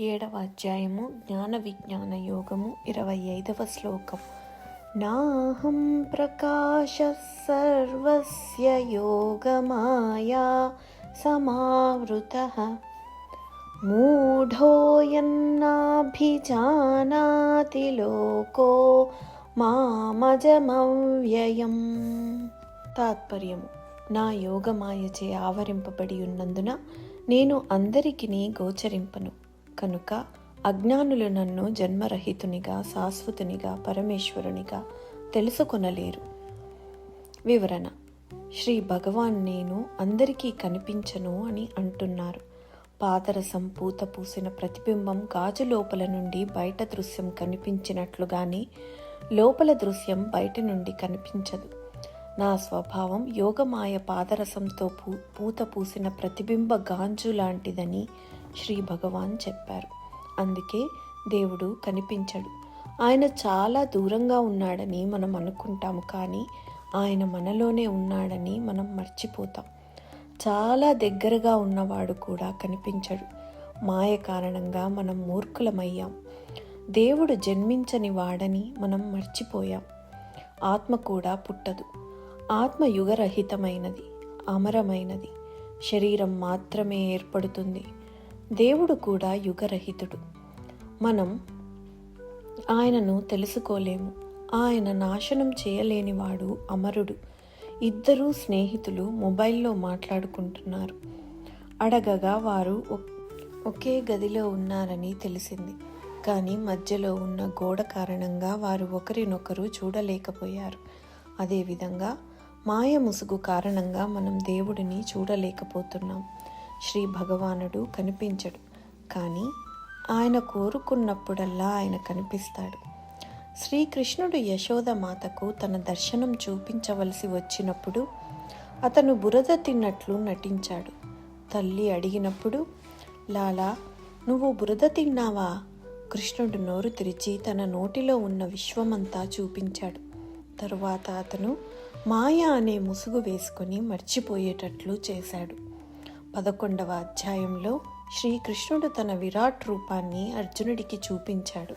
7వ అధ్యాయము జ్ఞాన విజ్ఞాన యోగము 25వ శ్లోకం. నాహం ప్రకాశ సర్వస్య యోగమాయా సమావృతః మూఢోయన్నాభిజానాతి లోకో మామజమవ్యయం. తాత్పర్యము: నా యోగమాయచే ఆవరింపబడి ఉన్నందున నేను అందరికిని గోచరింపను కనుక అజ్ఞానులు నన్ను జన్మరహితునిగా, శాశ్వతునిగా, పరమేశ్వరునిగా తెలుసుకొనలేరు. వివరణ: శ్రీ భగవాన్ నేను అందరికీ కనిపించను అని అంటున్నారు. పాదరసం పూత పూసిన ప్రతిబింబం గాజు లోపల నుండి బయట దృశ్యం కనిపించినట్లుగానే లోపల దృశ్యం బయట నుండి కనిపించదు. నా స్వభావం యోగమాయ పాదరసంతో పూత పూసిన ప్రతిబింబ గాంజు లాంటిదని శ్రీ భగవాన్ చెప్పారు. అందుకే దేవుడు కనిపించడు. ఆయన చాలా దూరంగా ఉన్నాడని మనం అనుకుంటాము, కానీ ఆయన మనలోనే ఉన్నాడని మనం మర్చిపోతాం. చాలా దగ్గరగా ఉన్నవాడు కూడా కనిపించడు. మాయ కారణంగా మనం మూర్ఖులమయ్యాం. దేవుడు జన్మించని వాడని మనం మర్చిపోయాం. ఆత్మ కూడా పుట్టదు. ఆత్మ యుగరహితమైనది, అమరమైనది. శరీరం మాత్రమే ఏర్పడుతుంది. దేవుడు కూడా యుగరహితుడు. మనం ఆయనను తెలుసుకోలేము. ఆయన నాశనం చేయలేనివాడు, అమరుడు. ఇద్దరు స్నేహితులు మొబైల్లో మాట్లాడుకుంటున్నారు. అడగగా వారు ఒకే గదిలో ఉన్నారని తెలిసింది. కానీ మధ్యలో ఉన్న గోడ కారణంగా వారు ఒకరినొకరు చూడలేకపోయారు. అదేవిధంగా మాయ ముసుగు కారణంగా మనం దేవుడిని చూడలేకపోతున్నాం. శ్రీ భగవానుడు కనిపించడు, కానీ ఆయన కోరుకున్నప్పుడల్లా ఆయన కనిపిస్తాడు. శ్రీకృష్ణుడు యశోదమాతకు తన దర్శనం చూపించవలసి వచ్చినప్పుడు అతను బురద తిన్నట్లు నటించాడు. తల్లి అడిగినప్పుడు, లాలా నువ్వు బురద తిన్నావా? కృష్ణుడు నోరు తెరిచి తన నోటిలో ఉన్న విశ్వమంతా చూపించాడు. తరువాత అతను మాయ అనే ముసుగు వేసుకొని మర్చిపోయేటట్లు చేశాడు. 11వ అధ్యాయంలో శ్రీకృష్ణుడు తన విరాట్ రూపాన్ని అర్జునుడికి చూపించాడు.